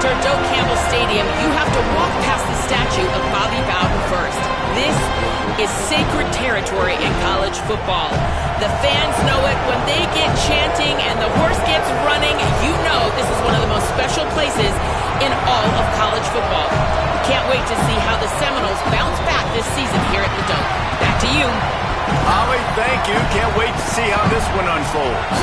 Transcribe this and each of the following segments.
enter Doak Campbell Stadium, you have to walk past the statue of Bobby Bowden first. This is sacred territory in college football. The fans know it. When they get chanting and the horse gets running, you know this is one of the most special places in all of college football. Can't wait to see how the Seminoles bounce back this season here at the Doak. Back to you. Holly, thank you. Can't wait to see how this one unfolds.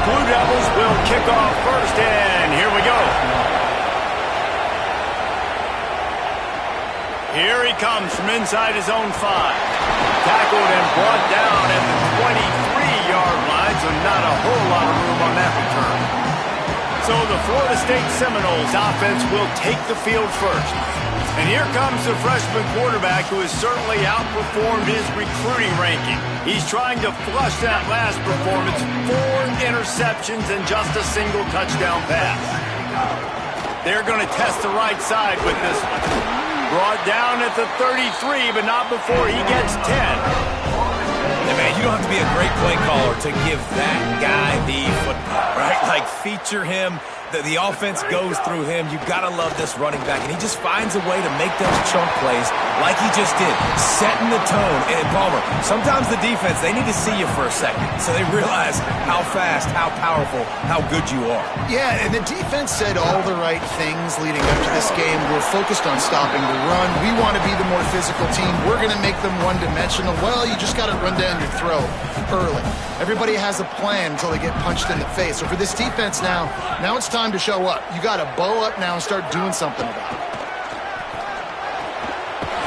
Blue Devils will kick off first, and here we go. Here he comes from inside his own 5. Tackled and brought down at the 23-yard line, so not a whole lot of room on that return. So the Florida State Seminoles offense will take the field first. And here comes the freshman quarterback who has certainly outperformed his recruiting ranking. He's trying to flush that last performance. 4 interceptions and just a single touchdown pass. They're going to test the right side with this one. Brought down at the 33, but not before he gets 10. Hey, man, you don't have to be a great play caller to give that guy the football, right? Like, feature him. The offense goes through him. You've got to love this running back. And he just finds a way to make those chunk plays like he just did, setting the tone. And Palmer, sometimes the defense, they need to see you for a second so they realize how fast, how powerful, how good you are. Yeah, and the defense said all the right things leading up to this game. We're focused on stopping the run. We want to be the more physical team. We're going to make them one-dimensional. Well, you just got to run down your throat early. Everybody has a plan until they get punched in the face. So for this defense now it's time to show up. You got to bow up now and start doing something about it.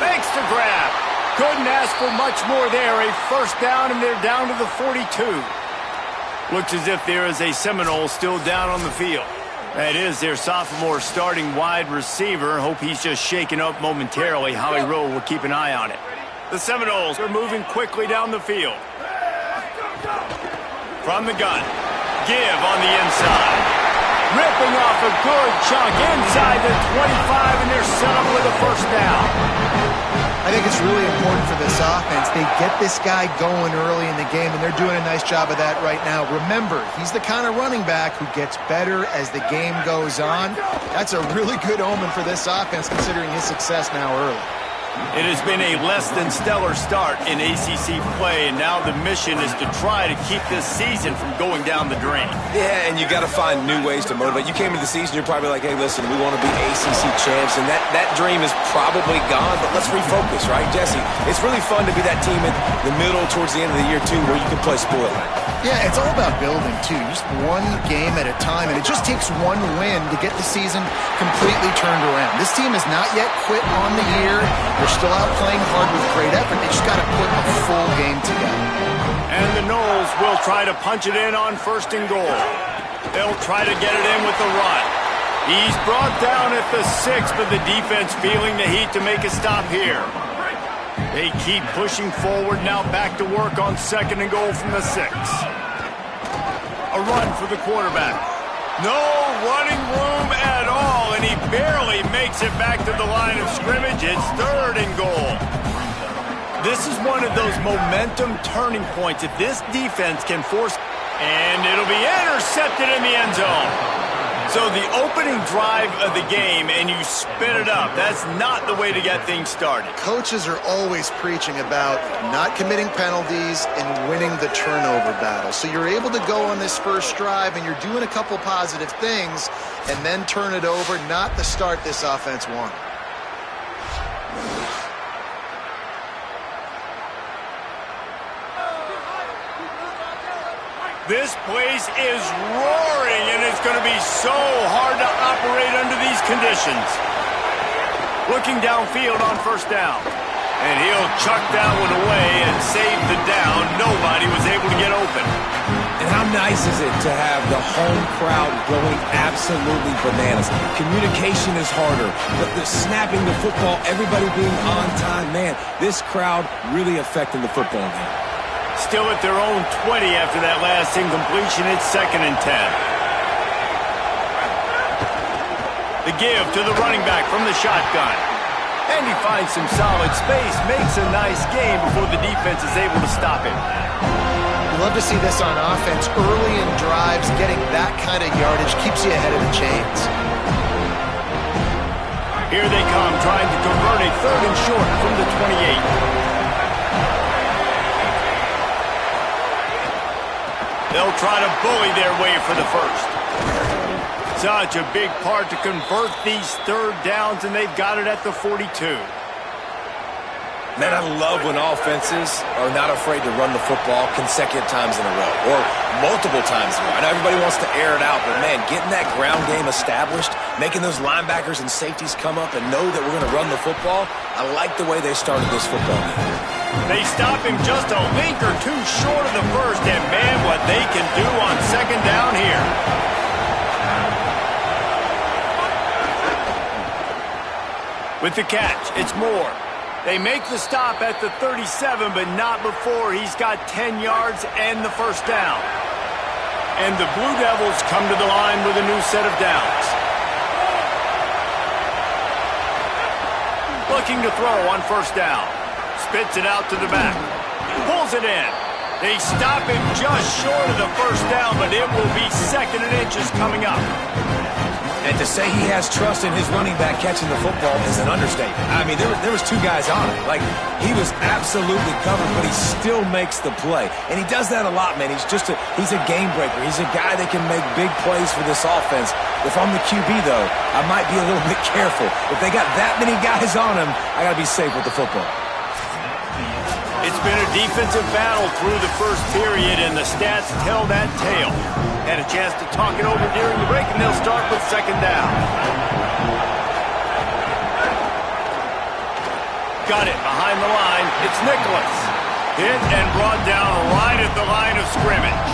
Thanks to grab. Couldn't ask for much more there. A first down, and they're down to the 42. Looks as if there is a Seminole still down on the field. That is their sophomore starting wide receiver. Hope he's just shaken up momentarily. Howie Rowe will keep an eye on it. The Seminoles are moving quickly down the field. From the gun. Give on the inside. Ripping off a good chunk inside the 25, and they're set up with a first down. I think it's really important for this offense. They get this guy going early in the game, and they're doing a nice job of that right now. Remember, he's the kind of running back who gets better as the game goes on. That's a really good omen for this offense, considering his success now early. It has been a less than stellar start in ACC play, and now the mission is to try to keep this season from going down the drain. Yeah, and you got to find new ways to motivate. You came into the season, you're probably like, hey, listen, we want to be ACC champs, and that dream is probably gone, but let's refocus, right, Jesse? It's really fun to be that team in the middle towards the end of the year, too, where you can play spoiler. Yeah, it's all about building, too. Just one game at a time, and it just takes one win to get the season completely turned around. This team has not yet quit on the year. They're still out playing hard with great effort. They just got to put a full game together. And the Noles will try to punch it in on first and goal. They'll try to get it in with the run. He's brought down at the 6, but the defense feeling the heat to make a stop here. They keep pushing forward, now back to work on second and goal from the 6. A run for the quarterback. No running room at all, and he barely makes it back to the line of scrimmage. It's third and goal. This is one of those momentum turning points. If this defense can force, and it'll be intercepted in the end zone. So the opening drive of the game, and you spin it up. That's not the way to get things started. Coaches are always preaching about not committing penalties and winning the turnover battle. So you're able to go on this first drive, and you're doing a couple positive things, and then turn it over, not the start this offense wanted. This place is roaring, and it's going to be so hard to operate under these conditions. Looking downfield on first down. And he'll chuck that one away and save the down. Nobody was able to get open. And how nice is it to have the home crowd going absolutely bananas? Communication is harder. The snapping the football, everybody being on time. Man, this crowd really affecting the football game. Still at their own 20 after that last incompletion. It's second and 10. The give to the running back from the shotgun. And he finds some solid space, makes a nice gain before the defense is able to stop him. You love to see this on offense. Early in drives, getting that kind of yardage keeps you ahead of the chains. Here they come, trying to convert a 3rd and short from the 28. They'll try to bully their way for the first. Such a big part to convert these 3rd downs, and they've got it at the 42. Man, I love when offenses are not afraid to run the football consecutive times in a row or multiple times in a row. I know everybody wants to air it out, but, man, getting that ground game established, making those linebackers and safeties come up and know that we're going to run the football, I like the way they started this football game. They stop him just a link or two short of the first, and, man, what they can do on 2nd down here. With the catch, it's Moore. They make the stop at the 37, but not before he's got 10 yards and the first down. And the Blue Devils come to the line with a new set of downs. Looking to throw on 1st down. Spits it out to the back. Pulls it in. They stop him just short of the 1st down, but it will be 2nd and inches coming up. And to say he has trust in his running back catching the football is an understatement. I mean, there was 2 guys on him. Like, he was absolutely covered, but he still makes the play. And he does that a lot, man. He's a game breaker. He's a guy that can make big plays for this offense. If I'm the QB, though, I might be a little bit careful. If they got that many guys on him, I got to be safe with the football. It's been a defensive battle through the first period, and the stats tell that tale. Had a chance to talk it over during the break, and they'll start with 2nd down. Got it behind the line. It's Nicholas. Hit and brought down right at the line of scrimmage.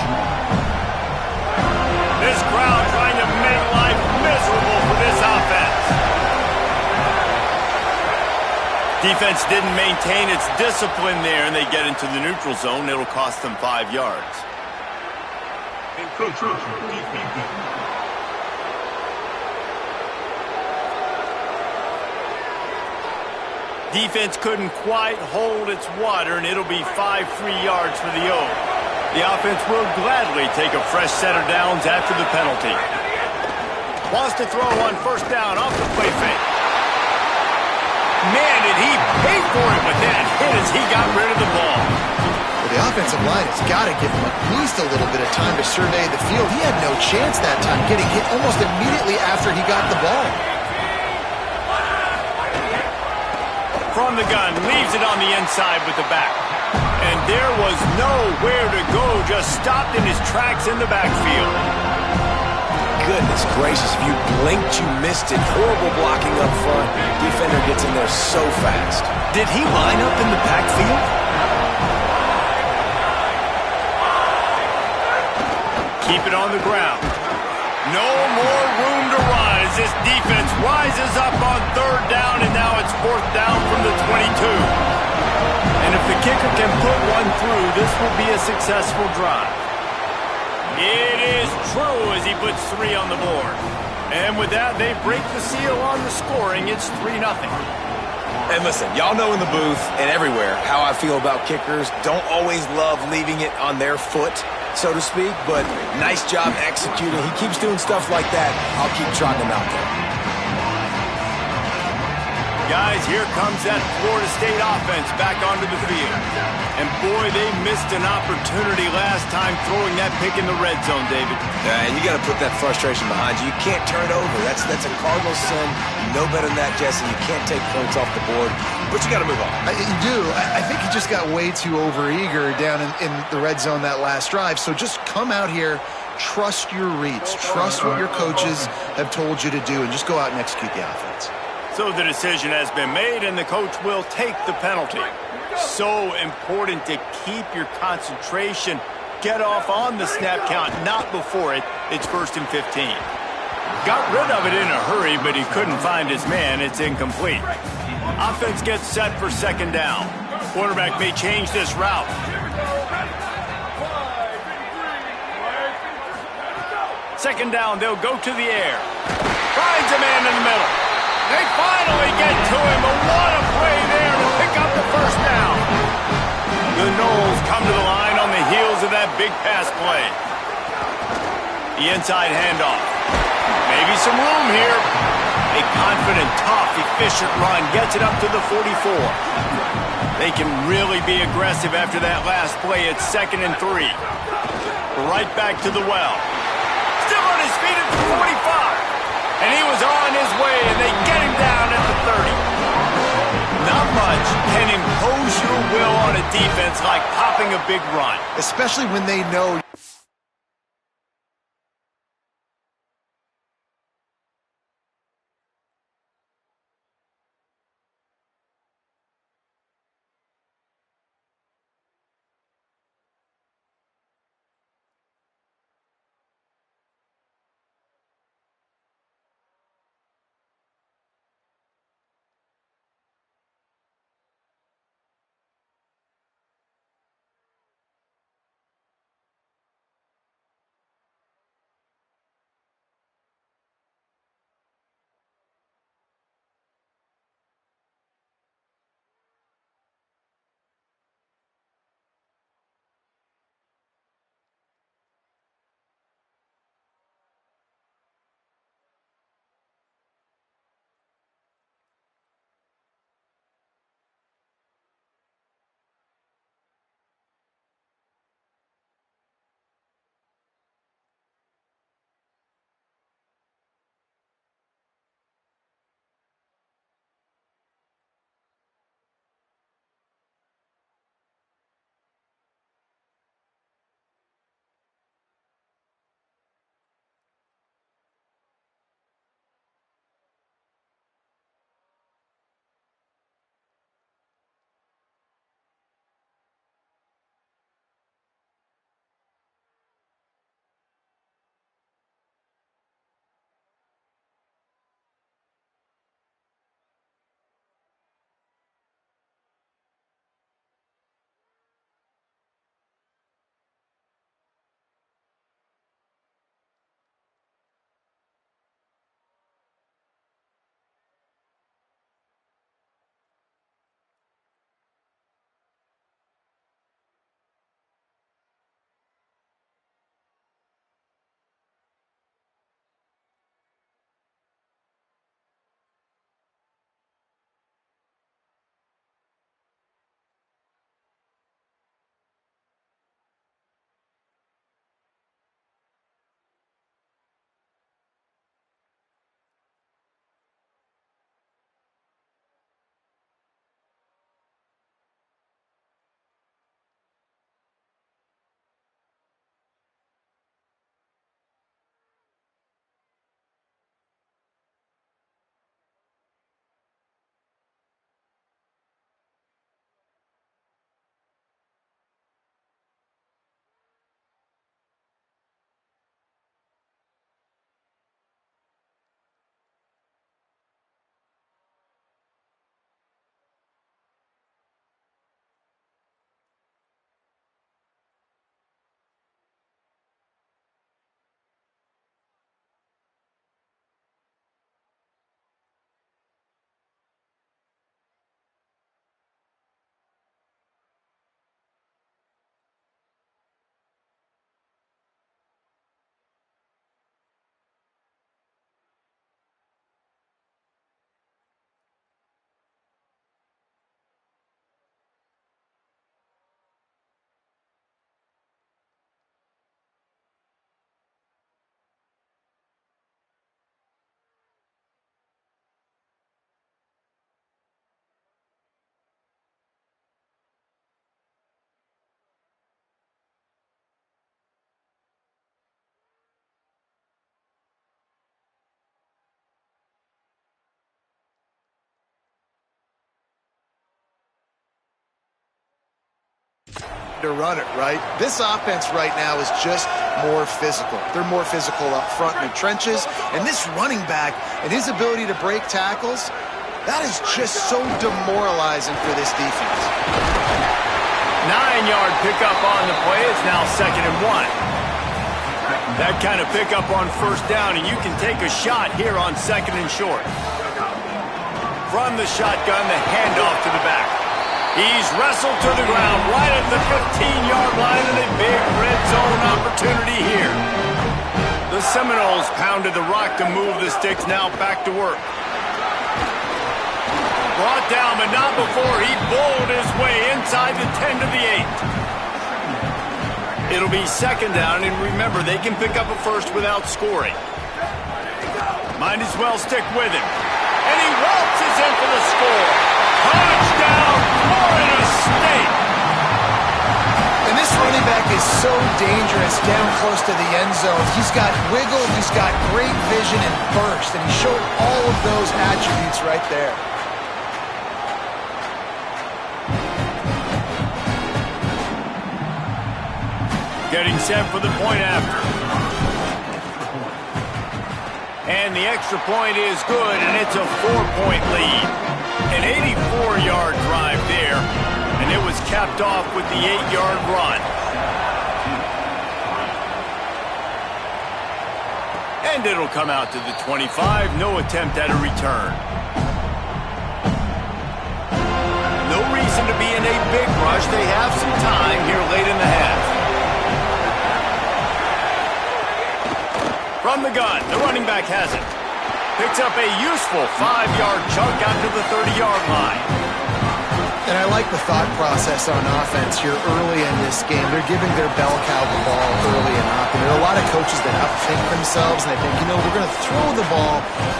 This crowd trying to make life miserable for this offense. Defense didn't maintain its discipline there, and they get into the neutral zone. It'll cost them 5 yards. Defense couldn't quite hold its water, and it'll be 5 free yards for the O. The offense will gladly take a fresh set of downs after the penalty. Wants to throw on 1st down off the play fake. Man, did he pay for it with that hit as he got rid of the ball. Well, the offensive line has got to give him at least a little bit of time to survey the field. He had no chance that time, getting hit almost immediately after he got the ball. From the gun, leaves it on the inside with the back. And there was nowhere to go, just stopped in his tracks in the backfield. Goodness gracious, if you blinked, you missed it. Horrible blocking up front. Defender gets in there so fast. Did he line up in the backfield? Keep it on the ground. No more room to run as this defense rises up on 3rd down, and now it's 4th down from the 22. And if the kicker can put one through, this will be a successful drive. It is true as he puts 3 on the board. And with that, they break the seal on the scoring. It's 3-0. And listen, y'all know in the booth and everywhere how I feel about kickers. Don't always love leaving it on their foot, so to speak, but nice job executing. He keeps doing stuff like that. I'll keep trotting him out there. Guys, here comes that Florida State offense back onto the field. And boy, they missed an opportunity last time throwing that pick in the red zone, David. And you got to put that frustration behind you. You can't turn it over. That's a cardinal sin. You know better than that, Jesse. You can't take points off the board, but you got to move on. You do. I think he just got way too overeager down in the red zone that last drive. So just come out here, trust your reads, trust what your coaches have told you to do, and just go out and execute the offense. So the decision has been made, and the coach will take the penalty. So important to keep your concentration. Get off on the snap count, not before it. It's 1st and 15. Got rid of it in a hurry, but he couldn't find his man. It's incomplete. Offense gets set for 2nd down. Quarterback may change this route. Second down, they'll go to the air. Finds a man in the middle. They finally get to him, but what a play there to pick up the first down. The Noles come to the line on the heels of that big pass play. The inside handoff. Maybe some room here. A confident, tough, efficient run gets it up to the 44. They can really be aggressive after that last play. It's 2nd and 3. Right back to the well. Still on his feet at the 45. And he was on his way, and they get him down at the 30. Not much can impose your will on a defense like popping a big run. Especially when they know. To run it, right? This offense right now is just more physical. They're more physical up front in the trenches, and this running back and his ability to break tackles, that is just so demoralizing for this defense. 9-yard pickup on the play. It's now 2nd and 1. That kind of pickup on first down, and you can take a shot here on 2nd and short. from the shotgun, the handoff to the back. He's wrestled to the ground right at the 15-yard line, and a big red zone opportunity here. The Seminoles pounded the rock to move the sticks, now back to work. Brought down, but not before he bowled his way inside the 10 to the 8. It'll be second down, and remember, they can pick up a first without scoring. Might as well stick with him. And he waltzes in for the score. Touchdown, Florida State! And this running back is so dangerous down close to the end zone. He's got wiggle, he's got great vision and burst, and he showed all of those attributes right there. Getting set for the point after. And the extra point is good, and it's a 4-point lead. An 84-yard drive there, and it was capped off with the 8-yard run. And it'll come out to the 25, no attempt at a return. No reason to be in a big rush. They have some time here late in the half. From the gun, the running back has it. Picks up a useful 5-yard chunk out to the 30-yard line. And I like the thought process on offense here early in this game. They're giving their bell cow the ball early and often. There are a lot of coaches that outthink themselves, and they think, we're going to throw the ball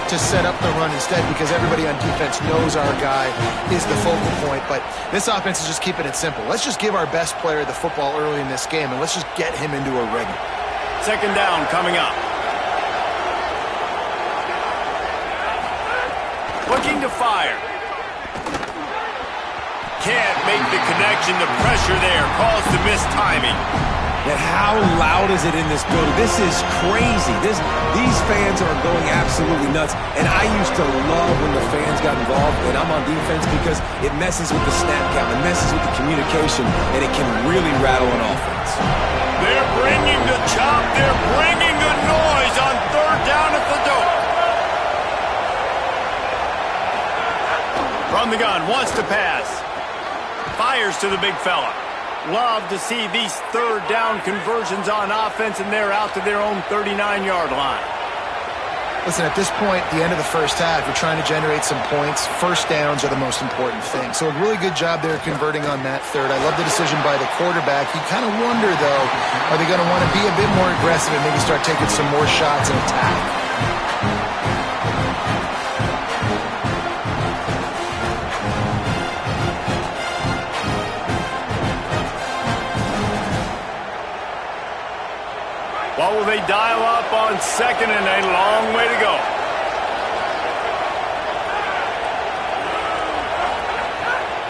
to set up the run instead because everybody on defense knows our guy is the focal point. But this offense is just keeping it simple. Let's just give our best player the football early in this game, and let's just get him into a rhythm. Second down coming up. Looking to fire. Can't make the connection. The pressure there caused the missed timing. And how loud is it in this building? This is crazy. These fans are going absolutely nuts. And I used to love when the fans got involved, and I'm on defense because it messes with the snap count, it messes with the communication, and it can really rattle an offense. They're bringing the chop. They're bringing the noise on third down at the dope. From the gun, wants to pass. Fires to the big fella. Love to see these third down conversions on offense, and they're out to their own 39-yard line. Listen, at this point, the end of the first half, you're trying to generate some points. First downs are the most important thing. So a really good job there converting on that third. I love the decision by the quarterback. You kind of wonder, though, are they going to want to be a bit more aggressive and maybe start taking some more shots and attack? What will they dial up on second, and a long way to go?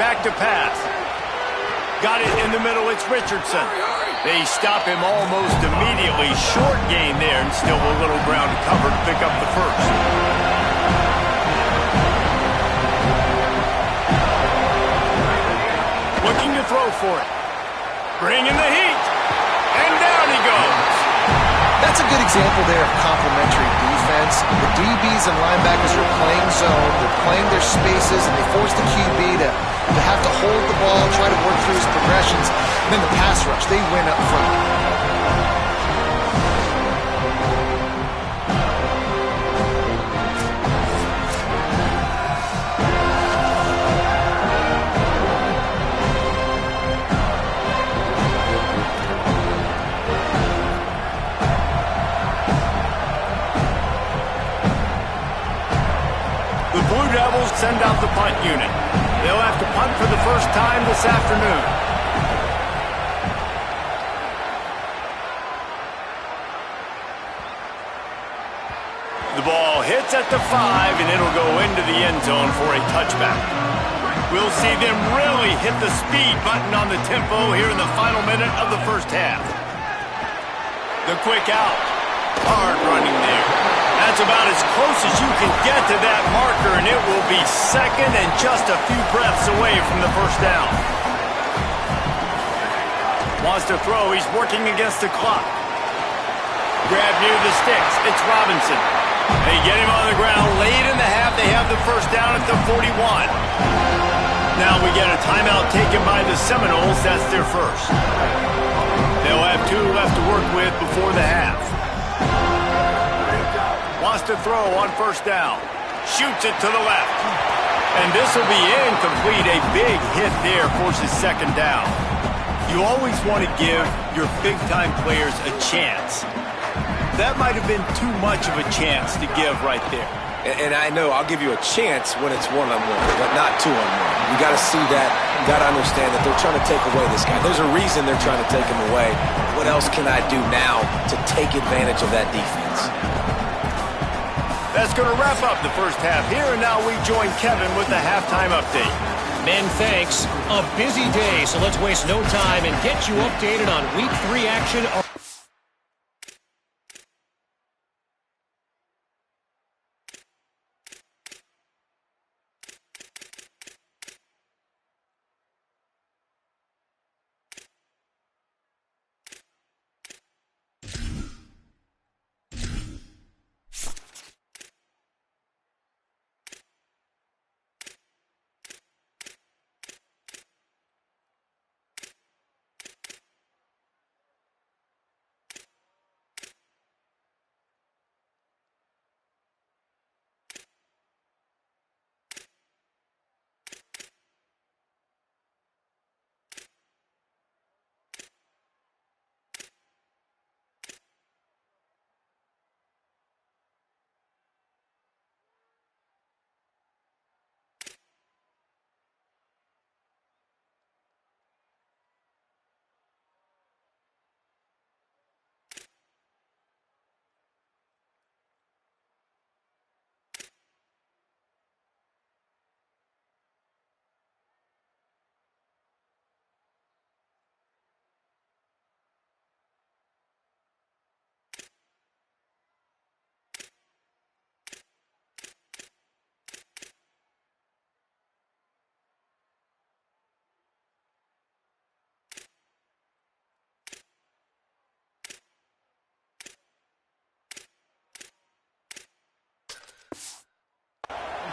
Back to pass. Got it in the middle. It's Richardson. They stop him almost immediately. Short gain there, and still a little ground to cover to pick up the first. Looking to throw for it. Bringing the heat. And down he goes. That's a good example there of complementary defense. The DBs and linebackers are playing zone, they're playing their spaces, and they force the QB to have to hold the ball, try to work through his progressions. And then the pass rush, they win up front. Send out the punt unit. They'll have to punt for the first time this afternoon. The ball hits at the 5, and it'll go into the end zone for a touchback. We'll see them really hit the speed button on the tempo here in the final minute of the first half. The quick out. Hard running there. That's about as close as you can get to that marker, and it will be second and just a few breaths away from the first down. Wants to throw. He's working against the clock. Grab near the sticks. It's Robinson. They get him on the ground. Late in the half, they have the first down at the 41. Now we get a timeout taken by the Seminoles. That's their first. They'll have 2 left to work with before the half. Wants to throw on first down. Shoots it to the left. And this will be incomplete. A big hit there forces second down. You always want to give your big-time players a chance. That might have been too much of a chance to give right there. And I know I'll give you a chance when it's one-on-one, but not two-on-one. You got to see that. You got to understand that they're trying to take away this guy. There's a reason they're trying to take him away. What else can I do now to take advantage of that defense? That's going to wrap up the first half here, and now we join Kevin with the halftime update. Men, thanks. A busy day, so let's waste no time and get you updated on Week 3 action.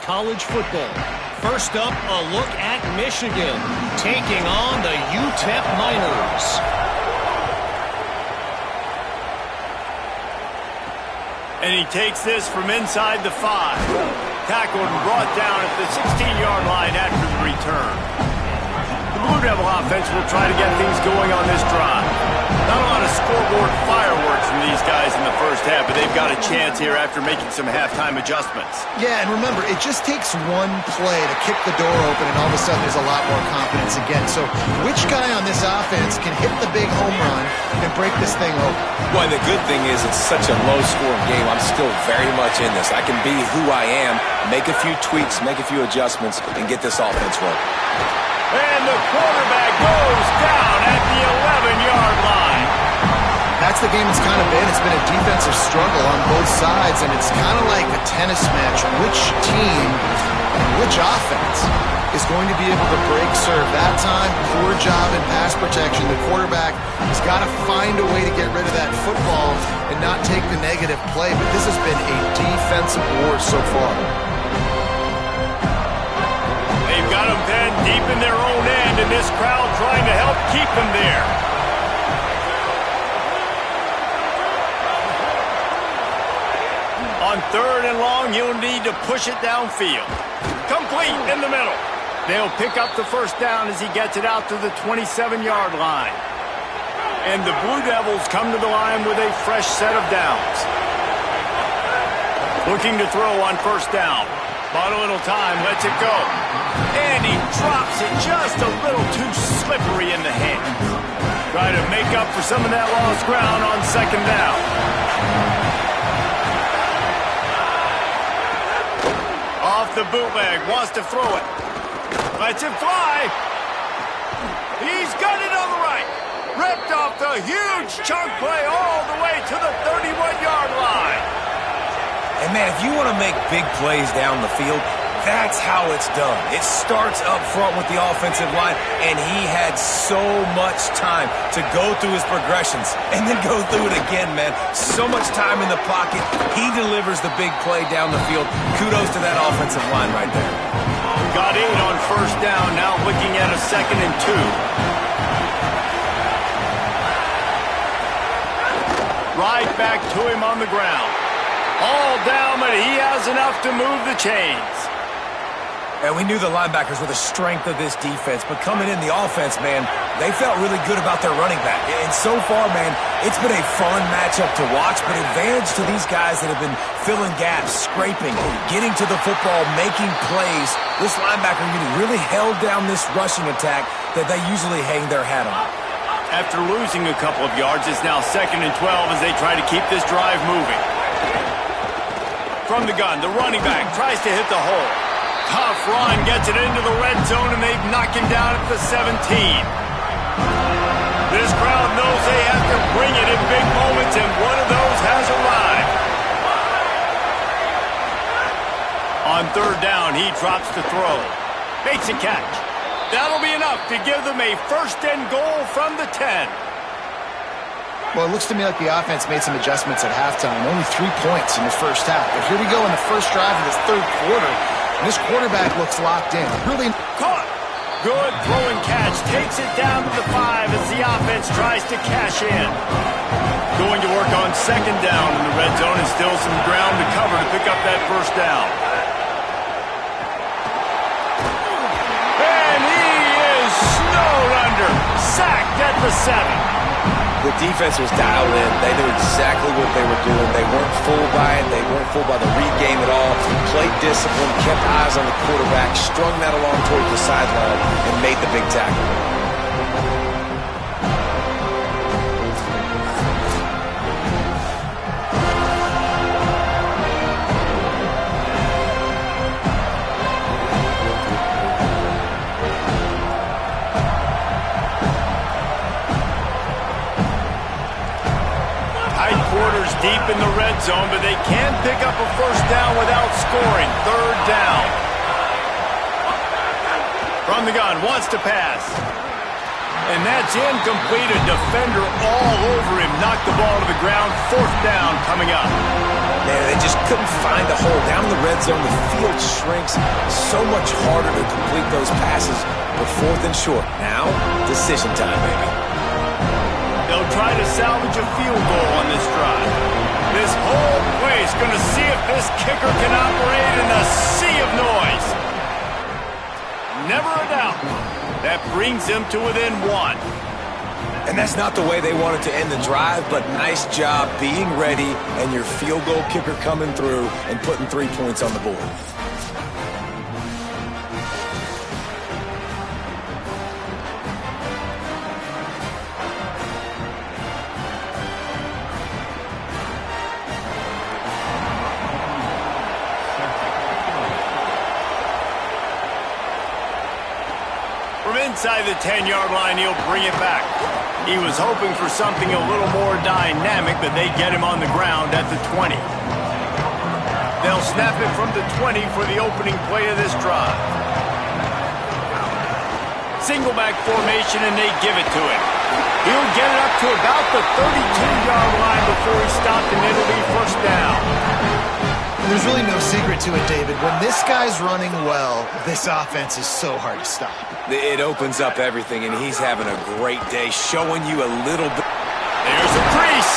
College football. First up, a look at Michigan taking on the UTEP Miners. And he takes this from inside the 5. Tackled and brought down at the 16-yard line after the return. The Blue Devil offense will try to get things going on this drive. Not a lot of scoreboard fireworks from these guys in the first half, but they've got a chance here after making some halftime adjustments. Yeah, and remember, it just takes one play to kick the door open, and all of a sudden there's a lot more confidence again. So which guy on this offense can hit the big home run and break this thing open? Well, the good thing is it's such a low-scoring game. I'm still very much in this. I can be who I am, make a few tweaks, make a few adjustments, and get this offense rolling. And the quarterback goes down at the 11-yard line. That's the game it's kind of been. It's been a defensive struggle on both sides, and it's kind of like a tennis match. Which team and which offense is going to be able to break serve? That time, poor job in pass protection. The quarterback has got to find a way to get rid of that football and not take the negative play, but this has been a defensive war so far. They've got them pinned deep in their own end, and this crowd trying to help keep them there. On 3rd and long, you'll need to push it downfield. Complete in the middle. They'll pick up the first down as he gets it out to the 27-yard line. And the Blue Devils come to the line with a fresh set of downs. Looking to throw on first down. Bought a little time, lets it go. And he drops it just a little too slippery in the hands. Try to make up for some of that lost ground on second down. Off the bootleg, wants to throw it. Lets it fly. He's got it on the right. Ripped off the huge chunk play all the way to the 31-yard line. And, man, if you want to make big plays down the field, That's how it's done. It starts up front with the offensive line, and he had so much time to go through his progressions and then go through it again, man. So much time in the pocket. He delivers the big play down the field. Kudos to that offensive line right there. Got 8 on first down, now looking at a 2nd and 2. Right back to him on the ground. All down, but he has enough to move the chains. And we knew the linebackers were the strength of this defense, but coming in the offense, man, they felt really good about their running back. And so far, man, it's been a fun matchup to watch, but advantage to these guys that have been filling gaps, scraping, getting to the football, making plays. This linebacker unit really held down this rushing attack that they usually hang their hat on. After losing a couple of yards, it's now 2nd and 12 as they try to keep this drive moving. From the gun, the running back tries to hit the hole. Tough run, gets it into the red zone, and they've knocked him down at the 17. This crowd knows they have to bring it in big moments, and one of those has arrived. On 3rd down, he drops to throw. Makes a catch. That'll be enough to give them a 1st and goal from the 10. Well, it looks to me like the offense made some adjustments at halftime. Only 3 points in the first half. But here we go in the first drive of this 3rd quarter. This quarterback looks locked in. Really caught. Good throw and catch. Takes it down to the 5 as the offense tries to cash in. Going to work on 2nd down in the red zone and still some ground to cover to pick up that 1st down. And he is snowed under. Sacked at the 7. The defense was dialed in. They knew exactly what they were doing. They weren't fooled by it. They weren't fooled by the read game at all. Played discipline, kept eyes on the quarterback, strung that along towards the sideline, and made the big tackle. Deep in the red zone, but they can pick up a 1st down without scoring. 3rd down. From the gun, wants to pass. And that's incomplete. A defender all over him. Knocked the ball to the ground. 4th down coming up. Man, they just couldn't find a hole. Down in the red zone, the field shrinks. So much harder to complete those passes. But 4th and short. Now, decision time, baby. They'll try to salvage a field goal on this drive. This whole place going to see if this kicker can operate in a sea of noise. Never a doubt. That brings them to within 1. And that's not the way they wanted to end the drive, but nice job being ready and your field goal kicker coming through and putting 3 points on the board. Inside the 10-yard line, he'll bring it back. He was hoping for something a little more dynamic, but they get him on the ground at the 20. They'll snap it from the 20 for the opening play of this drive. Single back formation, and they give it to him. He'll get it up to about the 32-yard line before he's stopped, and it'll be 1st down. There's really no secret to it, David. When this guy's running well, this offense is so hard to stop. It opens up everything, and he's having a great day, showing you a little bit. There's a crease.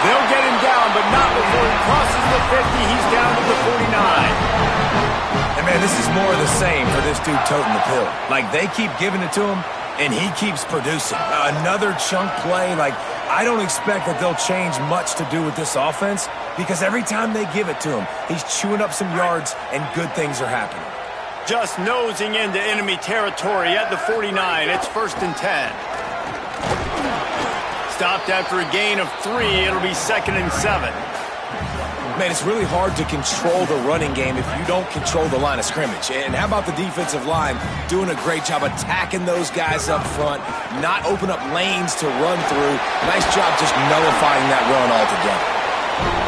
They'll get him down, but not before he crosses the 50. He's down to the 49. And, man, this is more of the same for this dude toting the pill. Like, they keep giving it to him, and he keeps producing. Another chunk play. Like, I don't expect that they'll change much to do with this offense because every time they give it to him, he's chewing up some yards, and good things are happening. Just nosing into enemy territory at the 49. It's 1st and 10. Stopped after a gain of 3. It'll be 2nd and 7. Man, it's really hard to control the running game if you don't control the line of scrimmage. And how about the defensive line doing a great job attacking those guys up front, not open up lanes to run through. Nice job just nullifying that run altogether.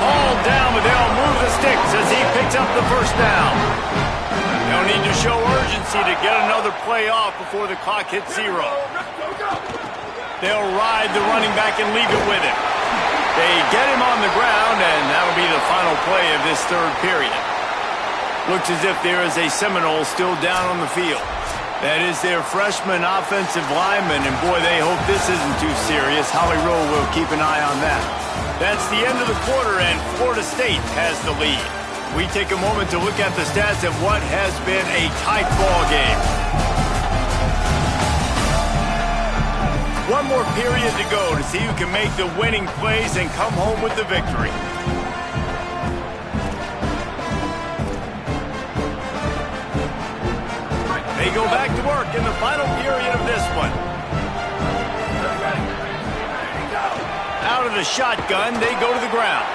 All down, but they'll move the sticks as he picks up the 1st down. They'll need to show urgency to get another play off before the clock hits 0. They'll ride the running back and leave it with him. They get him on the ground, and that'll be the final play of this third period. Looks as if there is a Seminole still down on the field. That is their freshman offensive lineman, and boy, they hope this isn't too serious. Holly Rowe will keep an eye on that. That's the end of the quarter, and Florida State has the lead. We take a moment to look at the stats of what has been a tight ball game. One more period to go to see who can make the winning plays and come home with the victory. They go back to work in the final period of this one. Out of the shotgun, they go to the ground.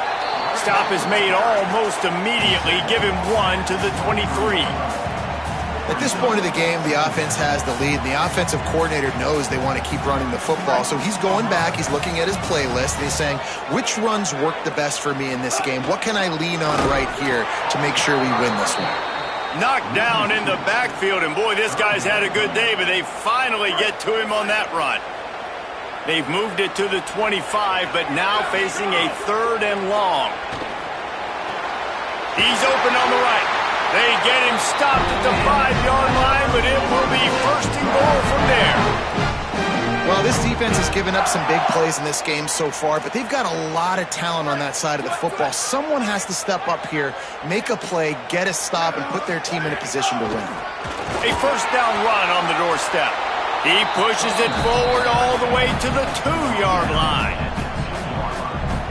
Stop is made almost immediately. Give him 1 to the 23. At this point of the game, the offense has the lead. The offensive coordinator knows they want to keep running the football. So he's going back, he's looking at his playlist, and he's saying, which runs work the best for me in this game? What can I lean on right here to make sure we win this one? Knocked down in the backfield, and boy, this guy's had a good day, but they finally get to him on that run. They've moved it to the 25, but now facing a 3rd and long. He's open on the right. They get him stopped at the 5-yard line, but it will be 1st and goal from there. Well, this defense has given up some big plays in this game so far, but they've got a lot of talent on that side of the football. Someone has to step up here, make a play, get a stop, and put their team in a position to win. A 1st down run on the doorstep. He pushes it forward all the way to the 2-yard line.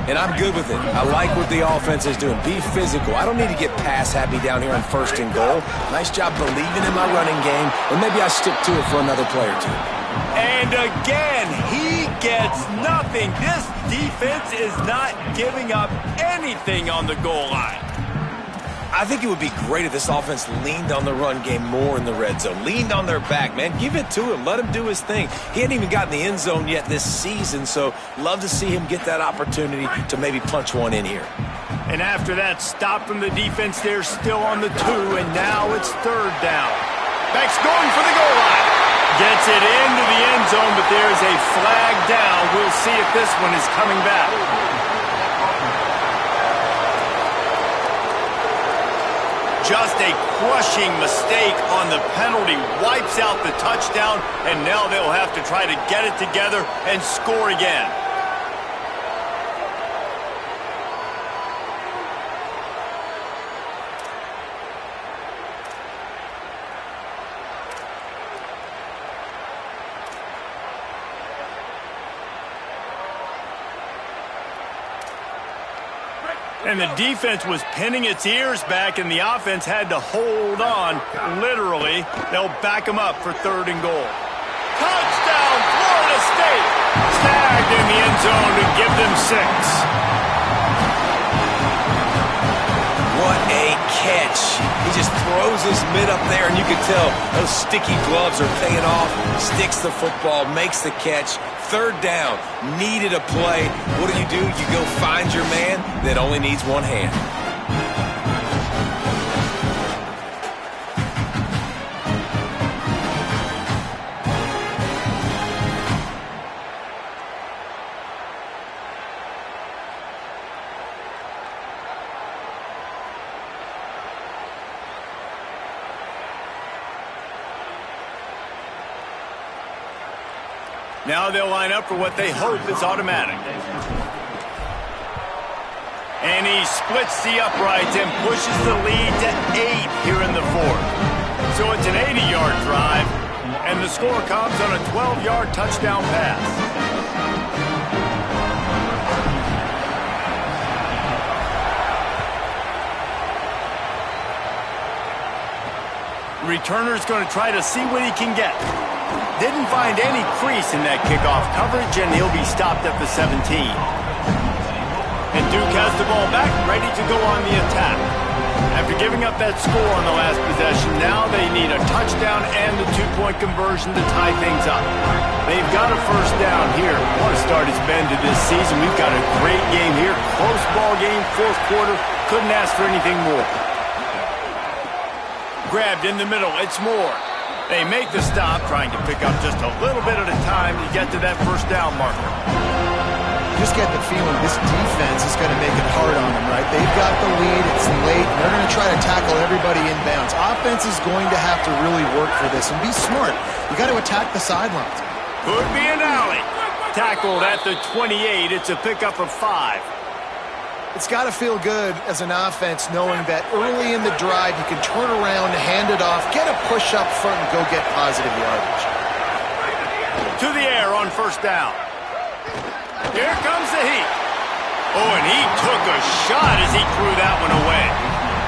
And I'm good with it. I like what the offense is doing. Be physical. I don't need to get pass happy down here on 1st and goal. Nice job believing in my running game, and maybe I stick to it for another play or two. And again, he gets nothing. This defense is not giving up anything on the goal line. I think it would be great if this offense leaned on the run game more in the red zone. Leaned on their back, man. Give it to him. Let him do his thing. He hadn't even gotten the end zone yet this season, so love to see him get that opportunity to maybe punch one in here. And after that stop from the defense, they're still on the 2, and now it's 3rd down. Beck's going for the goal line. Gets it into the end zone, but there's a flag down. We'll see if this one is coming back. Just a crushing mistake on the penalty. Wipes out the touchdown, and now they'll have to try to get it together and score again. And the defense was pinning its ears back, and the offense had to hold on, literally. They'll back them up for 3rd and goal. Touchdown, Florida State! Tagged in the end zone to give them 6. What a catch. He just throws his mitt up there, and you can tell those sticky gloves are paying off. Sticks the football, makes the catch. 3rd down, needed a play. What do? You go find your man that only needs one hand. Now they'll line up for what they hope is automatic. And he splits the uprights and pushes the lead to 8 here in the 4th. So it's an 80-yard drive, and the score comes on a 12-yard touchdown pass. Returner's going to try to see what he can get. Didn't find any crease in that kickoff coverage, and he'll be stopped at the 17. And Duke has the ball back, ready to go on the attack. After giving up that score on the last possession, now they need a touchdown and the 2-point conversion to tie things up. They've got a 1st down here. What a start it's been to this season. We've got a great game here. Close ball game, 4th quarter. Couldn't ask for anything more. Grabbed in the middle. It's Moore. They make the stop, trying to pick up just a little bit at a time to get to that first down marker. Just get the feeling this defense is going to make it hard on them, right? They've got the lead. It's late. And they're going to try to tackle everybody inbounds. Offense is going to have to really work for this and be smart. You got to attack the sidelines. Could be an alley. Tackled at the 28. It's a pickup of 5. It's got to feel good as an offense knowing that early in the drive you can turn around, hand it off, get a push up front, and go get positive yardage. To the air on first down. Here comes the heat. Oh, and he took a shot as he threw that one away.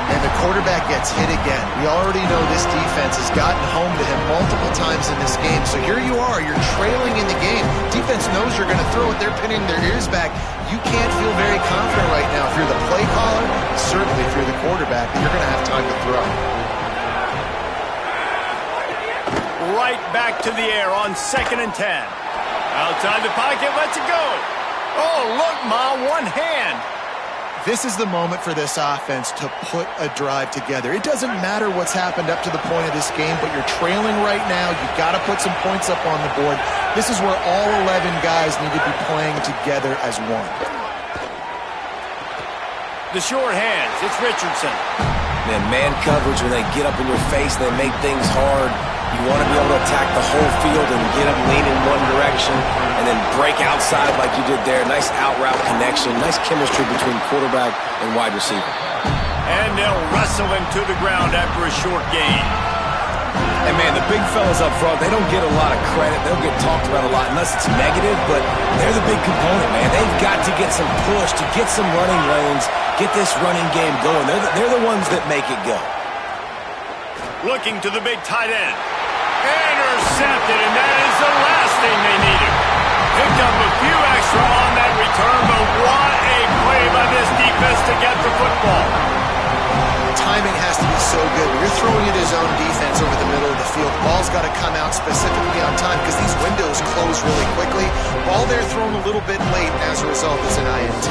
And the quarterback gets hit again. We already know this defense has gotten home to him multiple times in this game. So here you are, you're trailing in the game. Defense knows you're going to throw it. They're pinning their ears back. You can't feel very confident right now. If you're the play caller, certainly if you're the quarterback, you're going to have time to throw. Right back to the air on 2nd and 10. Outside the pocket, lets it go. Oh, look, Ma, one hand. This is the moment for this offense to put a drive together. It doesn't matter what's happened up to the point of this game, but you're trailing right now. You've got to put some points up on the board. This is where all 11 guys need to be playing together as one. The short hands, it's Richardson. Man coverage, when they get up in your face, they make things hard. You want to be able to attack the whole field and get them lean in one direction and then break outside like you did there. Nice out route connection. Nice chemistry between quarterback and wide receiver. And they'll wrestle him to the ground after a short gain. And, man, the big fellas up front, they don't get a lot of credit. They'll get talked about a lot unless it's negative, but they're the big component, man. They've got to get some push, to get some running lanes, get this running game going. They're the ones that make it go. Looking to the big tight end. Intercepted, and that is the last thing they needed. Picked up a few extra on that return, but what a play by this defense to get the football. Timing has to be so good. When you're throwing it his own defense over the middle of the field, the ball's got to come out specifically on time because these windows close really quickly. Ball there thrown a little bit late, and as a result, it's an INT.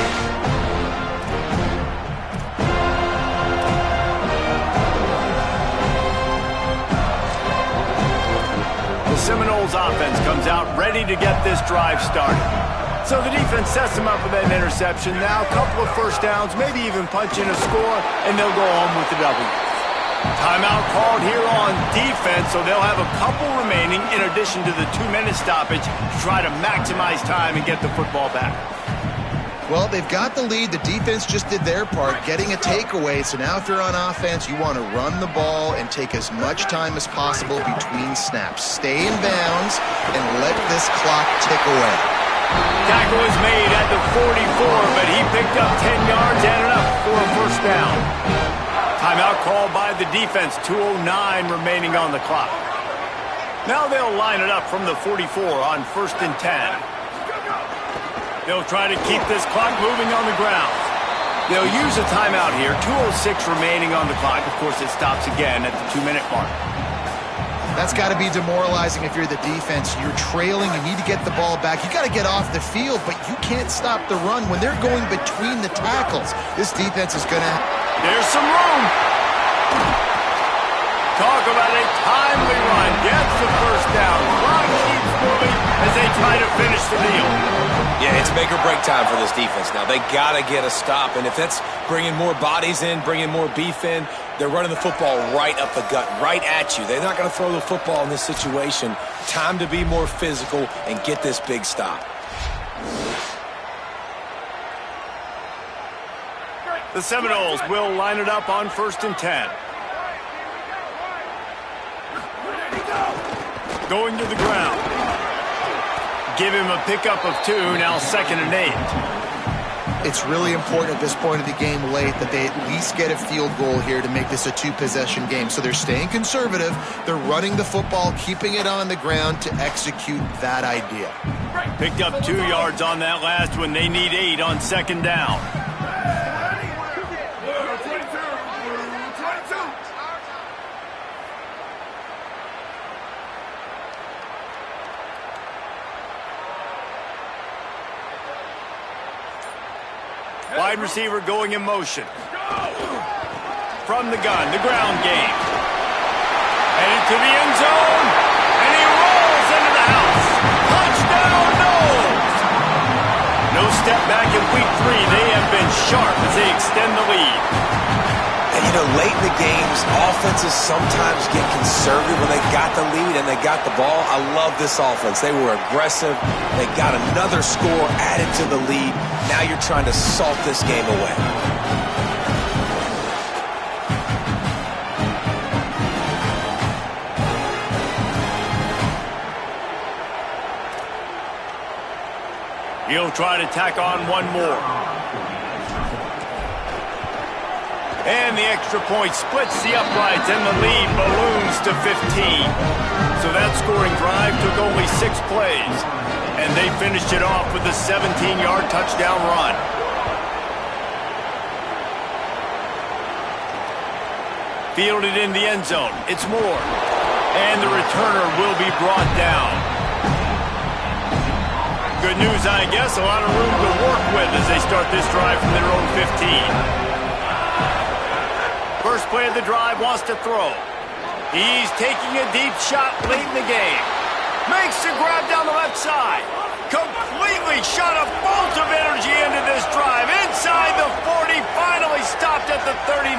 Seminoles offense comes out ready to get this drive started. So the defense sets them up with that interception. Now a couple of first downs, maybe even punch in a score, and they'll go home with the W. Timeout called here on defense, so they'll have a couple remaining in addition to the 2-minute stoppage to try to maximize time and get the football back. Well, they've got the lead. The defense just did their part, getting a takeaway. So now if you're on offense, you want to run the ball and take as much time as possible between snaps. Stay in bounds and let this clock tick away. Tackle is made at the 44, but he picked up 10 yards and enough for a first down. Timeout called by the defense, 2:09 remaining on the clock. Now they'll line it up from the 44 on 1st and 10. They'll try to keep this clock moving on the ground. They'll use a timeout here. 2:06 remaining on the clock. Of course, it stops again at the 2-minute mark. That's got to be demoralizing if you're the defense. You're trailing. You need to get the ball back. You got to get off the field, but you can't stop the run when they're going between the tackles. This defense is going to... There's some room. Talk about a timely run. Gets the first down. Clock keeps moving as they try to finish the deal. Yeah, it's make or break time for this defense now. They got to get a stop, and if that's bringing more bodies in, bringing more beef in, they're running the football right up the gut, right at you. They're not going to throw the football in this situation. Time to be more physical and get this big stop. The Seminoles will line it up on 1st and 10. Going to the ground. Give him a pickup of 2, now 2nd and 8. It's really important at this point of the game late that they at least get a field goal here to make this a 2-possession game. So they're staying conservative. They're running the football, keeping it on the ground to execute that idea. Picked up 2 yards on that last one. They need 8 on 2nd down. Wide receiver going in motion. From the gun, the ground game. Headed to the end zone, and he rolls into the house. Touchdown, Knowles! No step back in week 3. They have been sharp as they extend the lead. And, you know, late in the games, offenses sometimes get conservative when they got the lead and they got the ball. I love this offense. They were aggressive. They got another score added to the lead. Now you're trying to salt this game away. He'll try to tack on one more. And the extra point splits the uprights, and the lead balloons to 15. So that scoring drive took only 6 plays. And they finished it off with a 17-yard touchdown run. Fielded in the end zone. It's Moore. And the returner will be brought down. Good news, I guess. A lot of room to work with as they start this drive from their own 15. First play of the drive, wants to throw. He's taking a deep shot late in the game. Makes the grab down the left side. Completely shot a bolt of energy into this drive. Inside the 40, finally stopped at the 39.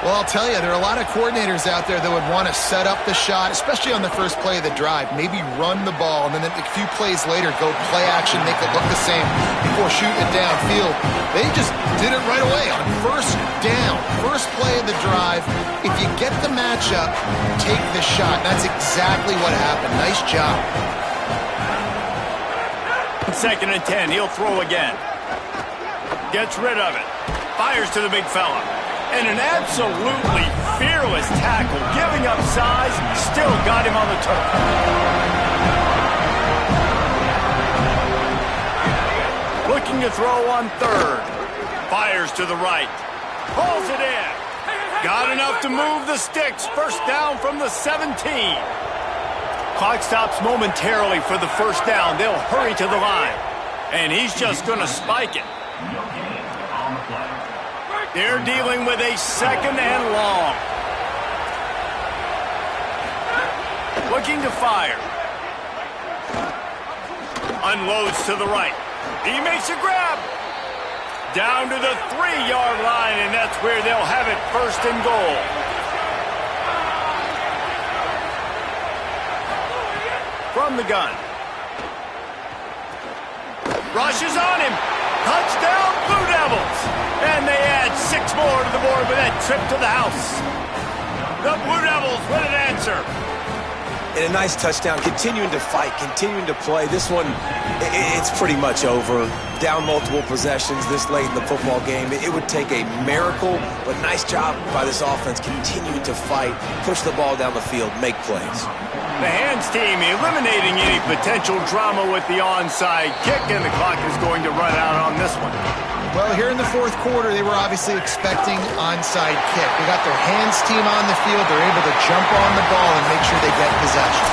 Well, I'll tell you, there are a lot of coordinators out there that would want to set up the shot, especially on the first play of the drive. Maybe run the ball, and then a few plays later, go play action, make it look the same before shooting it downfield. They just did it right away on first down. First play of the drive. If you get the matchup, take the shot. That's exactly what happened. Nice job. 2nd and 10. He'll throw again. Gets rid of it. Fires to the big fella. And an absolutely fearless tackle, giving up size, still got him on the turf. Looking to throw on 3rd. Fires to the right. Pulls it in. Got enough to move the sticks. First down from the 17. Clock stops momentarily for the first down. They'll hurry to the line. And he's just going to spike it. They're dealing with a 2nd and long. Looking to fire. Unloads to the right. He makes a grab. Down to the 3-yard line, and that's where they'll have it, 1st and goal. From the gun. Rushes on him. Touchdown, Blue Devils. And they add 6 more to the board with that trip to the house. The Blue Devils with an answer. And a nice touchdown, continuing to fight, continuing to play. This one, it's pretty much over. Down multiple possessions this late in the football game. It would take a miracle, but nice job by this offense continuing to fight, push the ball down the field, make plays. The hands team eliminating any potential drama with the onside kick, and the clock is going to run out on this one. Well, here in the 4th quarter, they were obviously expecting onside kick. They got their hands team on the field. They're able to jump on the ball and make sure they get possession.